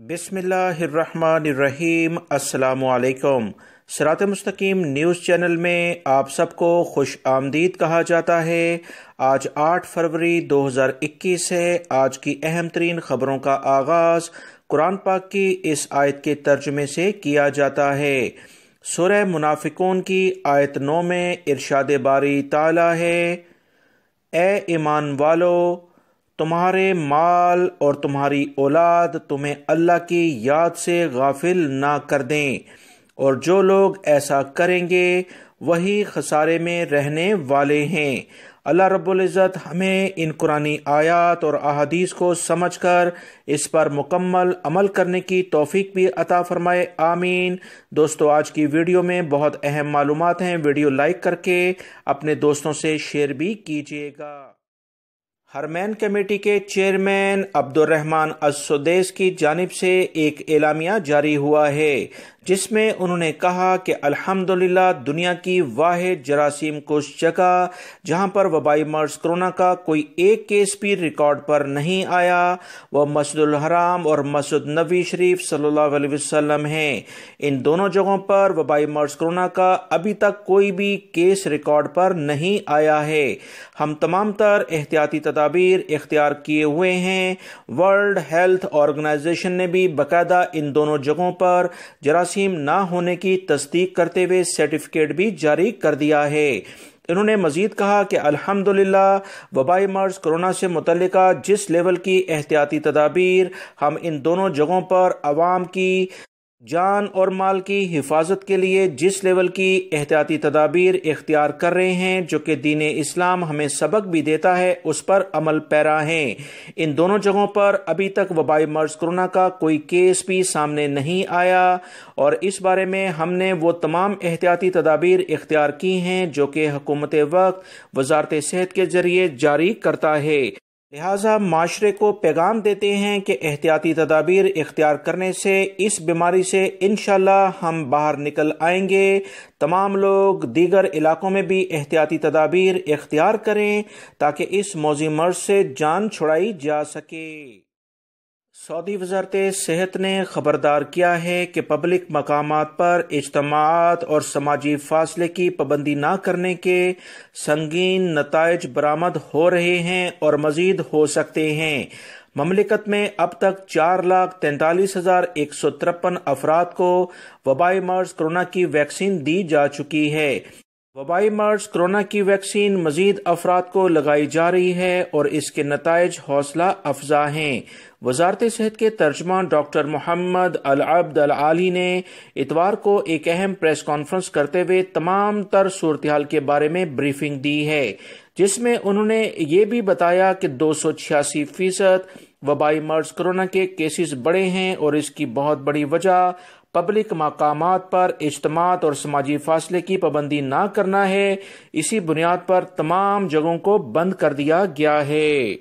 बिस्मिल्लाहिर्रहमानिर्रहीम। अस्सलामु अलैकुम। सिरात मुस्तकीम न्यूज़ चैनल में आप सबको खुश आमदीद कहा जाता है। आज 8 फरवरी 2021 है। आज की अहम तरीन खबरों का आगाज़ कुरान पाक की इस आयत के तर्जुमे से किया जाता है। सूरह मुनाफिकून की आयत 9 में इरशाद बारी ताला है, ए ईमान वालो, तुम्हारे माल और तुम्हारी औलाद तुम्हें अल्लाह की याद से गाफिल ना कर दें, और जो लोग ऐसा करेंगे वही खसारे में रहने वाले हैं। अल्लाह रब्बुल इज़्ज़त हमें इन कुरानी आयात और अहादीस को समझकर इस पर मुकम्मल अमल करने की तौफीक भी अता फरमाए, आमीन। दोस्तों, आज की वीडियो में बहुत अहम मालूमात हैं। वीडियो लाइक करके अपने दोस्तों से शेयर भी कीजिएगा। हरमैन कमेटी के चेयरमैन अब्दुर्रहमान अस-सुदैस की जानिब से एक एलामिया जारी हुआ है, जिसमें उन्होंने कहा कि अल्हम्दुलिल्लाह दुनिया की वाहिद जरासीम कुश जगह जहां पर वबाई मर्ज कोरोना का कोई एक केस भी रिकॉर्ड पर नहीं आया, वह मस्जिदुल हराम और मस्जिद नबी शरीफ सल्लल्लाहु अलैहि वसल्लम हैं। इन दोनों जगहों पर वबाई मर्ज कोरोना का अभी तक कोई भी केस रिकॉर्ड पर नहीं आया है। हम तमाम तर एहतियाती तदाबीर इख्तियार किए हुए हैं। वर्ल्ड हेल्थ ऑर्गेनाइजेशन ने भी बाकायदा इन दोनों जगहों पर जरासीम ना होने की तस्दीक करते हुए सर्टिफिकेट भी जारी कर दिया है। इन्होंने मजीद कहा कि अल्हम्दुलिल्लाह वबाई मर्ज कोरोना से मुतल्लिका जिस लेवल की एहतियाती तदाबीर हम इन दोनों जगहों पर अवाम की जान और माल की हिफाजत के लिए जिस लेवल की एहतियाती तदाबीर इख्तियार कर रहे हैं, जो कि दीन इस्लाम हमें सबक भी देता है, उस पर अमल पैरा हैं। इन दोनों जगहों पर अभी तक वबाई मर्ज कोरोना का कोई केस भी सामने नहीं आया, और इस बारे में हमने वो तमाम एहतियाती तदाबीर इख्तियार की हैं जो कि हुकूमत वक्त वजारत सेहत के जरिए जारी करता है। लिहाजा माशरे को पैगाम देते हैं कि एहतियाती तदाबीर इख्तियार करने से इस बीमारी से इंशाअल्लाह हम बाहर निकल आएंगे। तमाम लोग दीगर इलाकों में भी एहतियाती तदाबीर इख्तियार करें ताकि इस मौजी मर्ज से जान छुड़ाई जा सके। सऊदी वज़ारत सेहत ने खबरदार किया है कि पब्लिक मकामात पर इज्तिमाआत और समाजी फासले की पाबंदी न करने के संगीन नताइज बरामद हो रहे हैं और मजीद हो सकते हैं। ममलिकत में अब तक 4,43,153 अफराद को वबाई मर्ज कोरोना की वैक्सीन दी जा चुकी है। वबाई मर्ज कोरोना की वैक्सीन मजीद अफराद को लगाई जा रही है और इसके नताइज हौसला अफजा हैं। वजारत सेहत के तर्जमान डॉक्टर मोहम्मद अल अब्द अल आली ने इतवार को एक अहम प्रेस कॉन्फ्रेंस करते हुए तमाम तर सूरत-ए-हाल के बारे में ब्रीफिंग दी है, जिसमें उन्होंने ये भी बताया कि 286% वबाई मर्ज कोरोना के केसेस बढ़े हैं और इसकी बहुत बड़ी वजह पब्लिक मकामात पर इज्तिमात और समाजी फासले की पाबंदी ना करना है। इसी बुनियाद पर तमाम जगहों को बंद कर दिया गया है।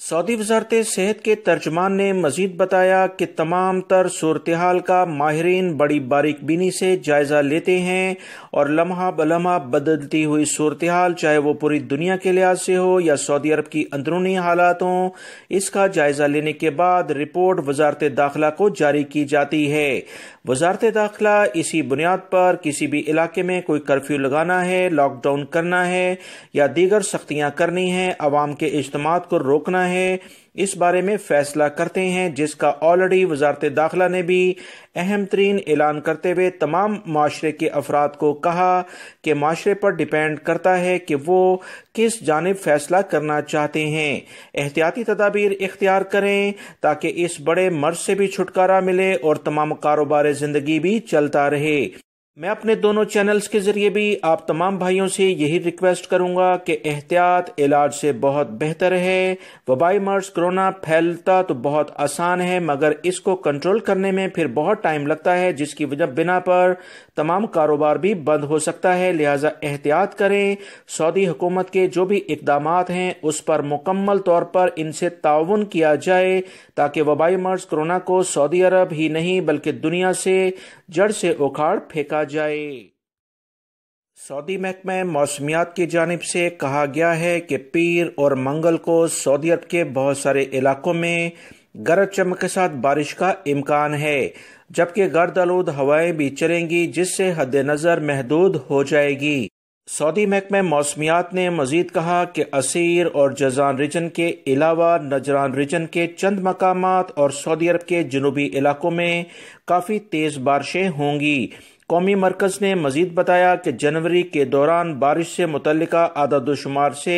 सऊदी वज़ारत सेहत के तर्जमान ने मजीद बताया कि तमाम तर सूरत-ए-हाल का माहिरीन बड़ी बारीक बीनी से जायजा लेते हैं और लम्हा बलम्हा बदलती हुई सूरत-ए-हाल, चाहे वो पूरी दुनिया के लिहाज से हो या सऊदी अरब की अंदरूनी हालात हों, इसका जायजा लेने के बाद रिपोर्ट वजारत दाखिला को जारी की जाती है। वजारत दाखिला इसी बुनियाद पर किसी भी इलाके में कोई कर्फ्यू लगाना है, लॉकडाउन करना है या दीगर सख्तियां करनी है, अवाम के इज्तिमात को रोकना है, इस बारे में फैसला करते हैं, जिसका ऑलरेडी वजारत दाखिला ने भी अहम तरीन ऐलान करते हुए तमाम माशरे के अफराद को कहा कि माशरे पर डिपेंड करता है कि वो किस जानिब फैसला करना चाहते हैं। एहतियाती तदाबीर इख्तियार करें ताकि इस बड़े मर्ज से भी छुटकारा मिले और तमाम कारोबार जिंदगी भी चलता रहे। मैं अपने दोनों चैनल्स के जरिए भी आप तमाम भाइयों से यही रिक्वेस्ट करूंगा कि एहतियात इलाज से बहुत बेहतर है। वबाई मर्ज कोरोना फैलता तो बहुत आसान है, मगर इसको कंट्रोल करने में फिर बहुत टाइम लगता है, जिसकी वजह बिना पर तमाम कारोबार भी बंद हो सकता है। लिहाजा एहतियात करें। सऊदी हुकूमत के जो भी इकदामात हैं उस पर मुकम्मल तौर पर इनसे ताउन किया जाए ताकि वबाई मर्ज कोरोना को सऊदी अरब ही नहीं बल्कि दुनिया से जड़ से उखाड़ फेंका जाए। सऊदी महकमा मौसमियात की जानिब से कहा गया है कि पीर और मंगल को सऊदी अरब के बहुत सारे इलाकों में गरज चमक के साथ बारिश का इम्कान है, जबकि गर्द आलूद हवाएं भी चलेंगी जिससे हद नज़र महदूद हो जाएगी। सऊदी महकमे मौसमियात ने मजीद कहा कि असीर और जजान रीजन के अलावा नजरान रीजन के चंद मकामात और सऊदी अरब के जनूबी इलाकों में काफ़ी तेज़ बारिशें होंगी। कौमी मरकज़ ने मजीद बताया कि जनवरी के दौरान बारिश से मुतल्लिका आदादोशुमार से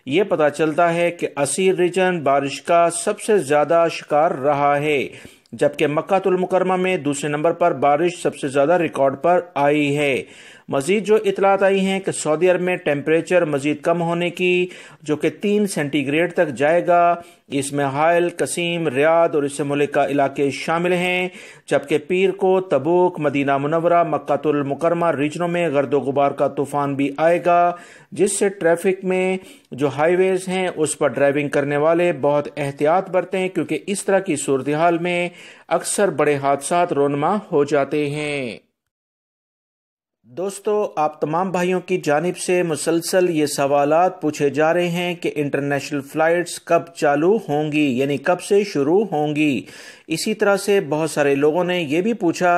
ये पता चलता है कि असीर रीजन बारिश का सबसे ज़्यादा शिकार रहा है, जबकि मक्कातुल मुकर्रमा में दूसरे नंबर पर बारिश सबसे ज़्यादा रिकॉर्ड पर आई है। मजीद जो इतलात आई हैं कि सऊदी अरब में टेम्परेचर मजीद कम होने की, जो कि 3 सेंटीग्रेड तक जाएगा। इसमें हाइल, कसीम, रियाद और इससे मुल्का इलाके शामिल हैं, जबकि पीर को तबूक, मदीना मुनव्वरा, मक्कातुल मुकर्रमा रीजनों में गर्दो गुबार का तूफान भी आएगा, जिससे ट्रैफिक में जो हाईवेज हैं उस पर ड्राइविंग करने वाले बहुत एहतियात बरतें, क्योंकि इस तरह की सूरत हाल में अक्सर बड़े हादसात रोनमा हो जाते हैं। दोस्तों, आप तमाम भाइयों की जानिब से मुसलसल ये सवालात पूछे जा रहे हैं कि इंटरनेशनल फ़्लाइट्स कब चालू होंगी, यानी कब से शुरू होंगी। इसी तरह से बहुत सारे लोगों ने ये भी पूछा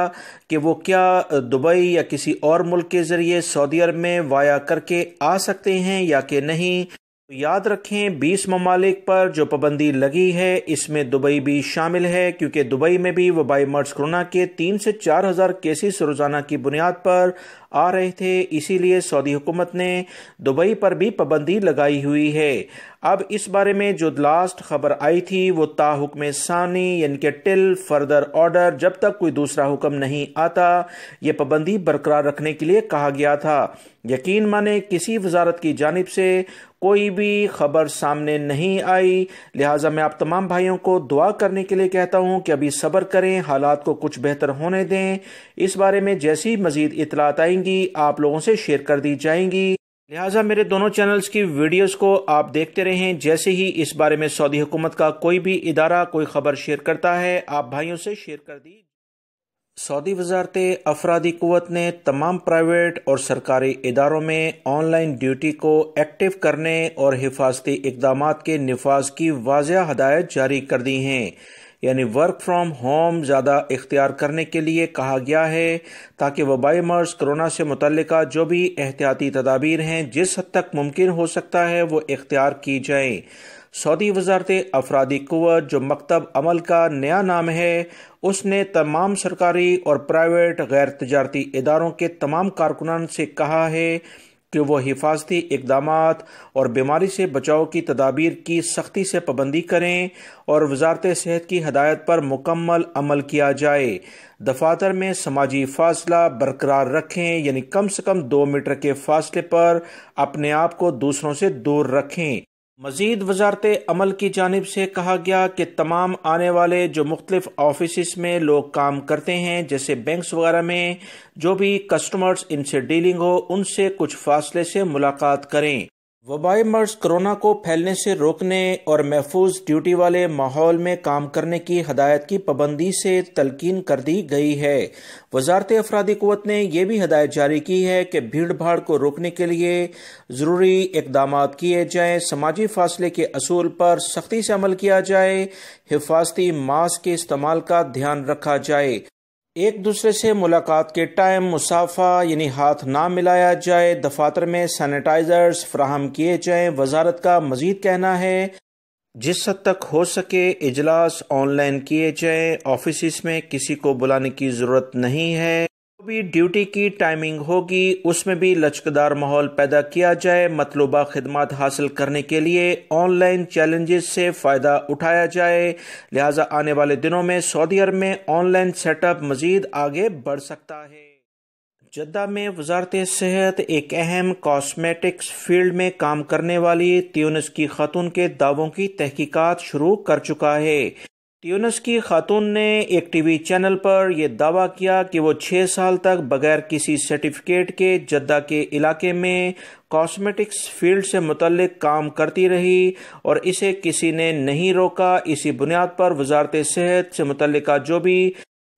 कि वो क्या दुबई या किसी और मुल्क के ज़रिए सऊदी अरब में वाया करके आ सकते हैं या कि नहीं। याद रखें, 20 ममालिक पर जो पाबंदी लगी है इसमें दुबई भी शामिल है, क्योंकि दुबई में भी वबाई मर्स कोरोना के 3 से 4 हज़ार केसेस रोज़ाना की बुनियाद पर आ रहे थे। इसीलिए सऊदी हुकूमत ने दुबई पर भी पाबंदी लगाई हुई है। अब इस बारे में जो लास्ट खबर आई थी वो ताहुक्म सानी यानी कि टिल फर्दर ऑर्डर, जब तक कोई दूसरा हुक्म नहीं आता, ये पाबंदी बरकरार रखने के लिए कहा गया था। यकीन माने किसी वजारत की जानिब से कोई भी खबर सामने नहीं आई। लिहाजा मैं आप तमाम भाइयों को दुआ करने के लिए कहता हूं कि अभी सब्र करें, हालात को कुछ बेहतर होने दें। इस बारे में जैसी मजीद इतलात आएंगी आप लोगों से शेयर कर दी जाएंगी। लिहाजा मेरे दोनों चैनल्स की वीडियोस को आप देखते रहें। जैसे ही इस बारे में सऊदी हुकूमत का कोई भी इदारा कोई खबर शेयर करता है आप भाइयों से शेयर कर दी। सऊदी वजारत अफरादी कुव्वत ने तमाम प्राइवेट और सरकारी इदारों में ऑनलाइन ड्यूटी को एक्टिव करने और हिफाजती इक़दामात के निफाज की वाज़ेह हदायत जारी कर दी हैं, यानी वर्क फ्रॉम होम ज़्यादा इख्तियार करने के लिए कहा गया है, ताकि वबाई मर्स कोरोना से मुतल्लिका जो भी एहतियाती तदाबीर हैं जिस हद तक मुमकिन हो सकता है वो इख्तियार की जाएँ। सऊदी वजारत अफरादी कुव्वत, जो मकतब अमल का नया नाम है, उसने तमाम सरकारी और प्राइवेट गैर तजारती इदारों के तमाम कारकुनान से कहा है कि वो हिफाजती इक़दामात और बीमारी से बचाव की तदाबीर की सख्ती से पाबंदी करें और वजारत सेहत की हदायत पर मुकम्मल अमल किया जाए। दफातर में समाजी फासला बरकरार रखें, यानी कम से कम 2 मीटर के फासले पर अपने आप को दूसरों से दूर रखें। मजीद वजारत अमल की जानिब से कहा गया कि तमाम आने वाले जो मुख्तलिफ ऑफिस में लोग काम करते हैं, जैसे बैंक्स वगैरह में जो भी कस्टमर्स इनसे डीलिंग हो, उनसे कुछ फासले से मुलाकात करें। वबाई मर्स कोरोना को फैलने से रोकने और महफूज ड्यूटी वाले माहौल में काम करने की हदायत की पाबंदी से तलकीन कर दी गई है। वजारत अफरादी कुव्वत ने यह भी हदायत जारी की है कि भीड़ भाड़ को रोकने के लिए ज़रूरी इक़दामात किए जाएं, समाजी फासले के असूल पर सख्ती से अमल किया जाए, हिफाजती मास्क के इस्तेमाल का ध्यान रखा जाए, एक दूसरे से मुलाकात के टाइम मुसाफा यानी हाथ ना मिलाया जाए, दफातर में सैनिटाइजर्स फराहम किए जाएं। वजारत का मजीद कहना है जिस हद तक हो सके इजलास ऑनलाइन किए जाएं, ऑफिस में किसी को बुलाने की ज़रूरत नहीं है। जो भी ड्यूटी की टाइमिंग होगी उसमें भी लचकदार माहौल पैदा किया जाए। मतलूबा खिदमत हासिल करने के लिए ऑनलाइन चैलेंजेस से फ़ायदा उठाया जाए। लिहाजा आने वाले दिनों में सऊदी अरब में ऑनलाइन सेटअप मजीद आगे बढ़ सकता है। जद्दा में वजारत सेहत एक अहम कॉस्मेटिक्स फील्ड में काम करने वाली ट्यूनिस की खातून के दावों की तहकीकात शुरू कर चुका है। ट्यूनिस की खातून ने एक टीवी चैनल पर यह दावा किया कि वो 6 साल तक बगैर किसी सर्टिफिकेट के जद्दा के इलाके में कॉस्मेटिक्स फील्ड से मुतल्लिक काम करती रही और इसे किसी ने नहीं रोका। इसी बुनियाद पर वजारत सेहत से मुतल्लिका जो भी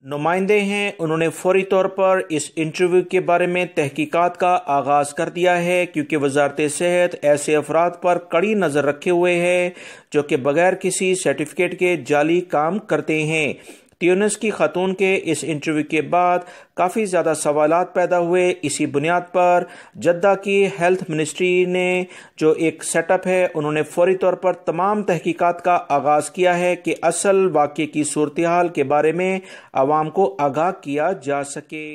नुमाइंदे हैं, उन्होंने फौरी तौर पर इस इंटरव्यू के बारे में तहकीकात का आगाज़ कर दिया है, क्योंकि वजारत सेहत ऐसे अफराद पर कड़ी नज़र रखे हुए है जो कि बगैर किसी सर्टिफिकेट के जाली काम करते हैं। ट्यूनिस की खातून के इस इंटरव्यू के बाद काफ़ी ज़्यादा सवालात पैदा हुए। इसी बुनियाद पर जद्दा की हेल्थ मिनिस्ट्री ने जो एक सेटअप है, उन्होंने फौरी तौर पर तमाम तहकीकात का आगाज़ किया है कि असल वाक़े की सूरत हाल के बारे में आवाम को आगाह किया जा सके।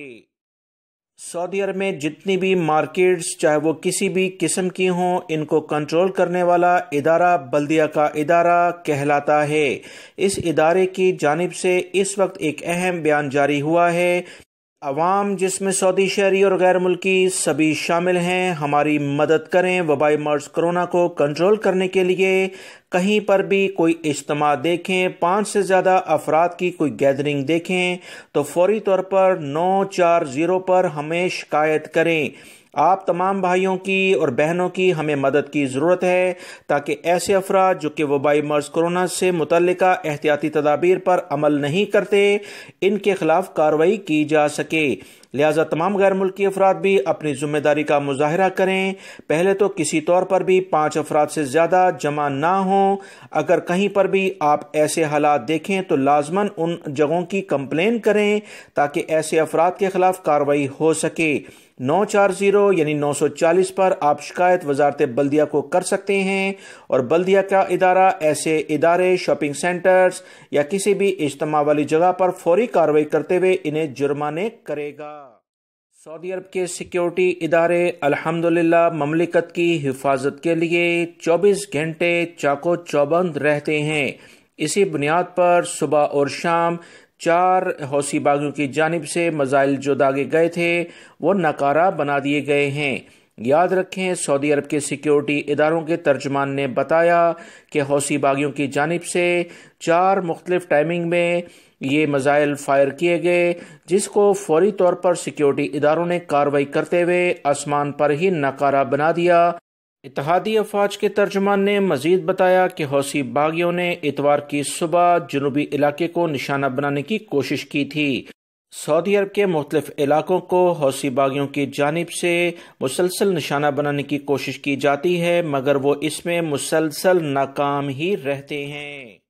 सऊदी अरब में जितनी भी मार्केट्स चाहे वो किसी भी किस्म की हों, इनको कंट्रोल करने वाला इदारा बल्दिया का इदारा कहलाता है। इस इदारे की जानिब से इस वक्त एक अहम बयान जारी हुआ है। अवाम जिसमें सऊदी शहरी और गैर मुल्की सभी शामिल हैं, हमारी मदद करें। वबाई मर्ज कोरोना को कंट्रोल करने के लिए कहीं पर भी कोई इज्तिमा देखें, 5 से ज़्यादा अफराद की कोई गैदरिंग देखें तो फौरी तौर पर 940 पर हमें शिकायत करें। आप तमाम भाइयों की और बहनों की हमें मदद की ज़रूरत है ताकि ऐसे अफराद जो कि वबाई मर्ज कोरोना से मुतल्लिका एहतियाती तदाबीर पर अमल नहीं करते, इनके खिलाफ कार्रवाई की जा सके। लिहाजा तमाम गैर मुल्की अफराद भी अपनी जिम्मेदारी का मुजाहरा करें। पहले तो किसी तौर पर भी 5 अफराद से ज़्यादा जमा ना हों। अगर कहीं पर भी आप ऐसे हालात देखें तो लाजमन उन जगहों की कंप्लेन करें ताकि ऐसे अफराद के खिलाफ कार्रवाई हो सके। 940 यानी 940 पर आप शिकायत वजारत बल्दिया को कर सकते हैं और बल्दिया का इदारा ऐसे इदारे, शॉपिंग सेंटर्स या किसी भी इज्तिमा वाली जगह पर फौरी कार्रवाई करते हुए इन्हें जुर्माने करेगा। सऊदी अरब के सिक्योरिटी इदारे अल्हम्दुलिल्लाह ममलिकत की हिफाजत के लिए 24 घंटे चाको चौबंद रहते हैं। इसी बुनियाद पर सुबह और शाम 4 हौसी बागियों की जानिब से मज़ाइल जो दागे गए थे वो नाकारा बना दिए गए हैं। याद रखें, सऊदी अरब के सिक्योरिटी इदारों के तर्जुमान ने बताया कि हौसी बागियों की जानिब से 4 मुख्तलिफ टाइमिंग में ये मज़ाइल फायर किए गए, जिसको फौरी तौर पर सिक्योरिटी इदारों ने कार्रवाई करते हुए आसमान पर ही नाकारा बना दिया। इत्तेहादी अफवाज के तर्जुमान ने मजीद बताया कि हौसी बागियों ने इतवार की सुबह जुनूबी इलाके को निशाना बनाने की कोशिश की थी। सऊदी अरब के मुख्तलिफ इलाकों को हौसी बागियों की जानिब से मुसलसल निशाना बनाने की कोशिश की जाती है, मगर वो इसमें मुसलसल नाकाम ही रहते हैं।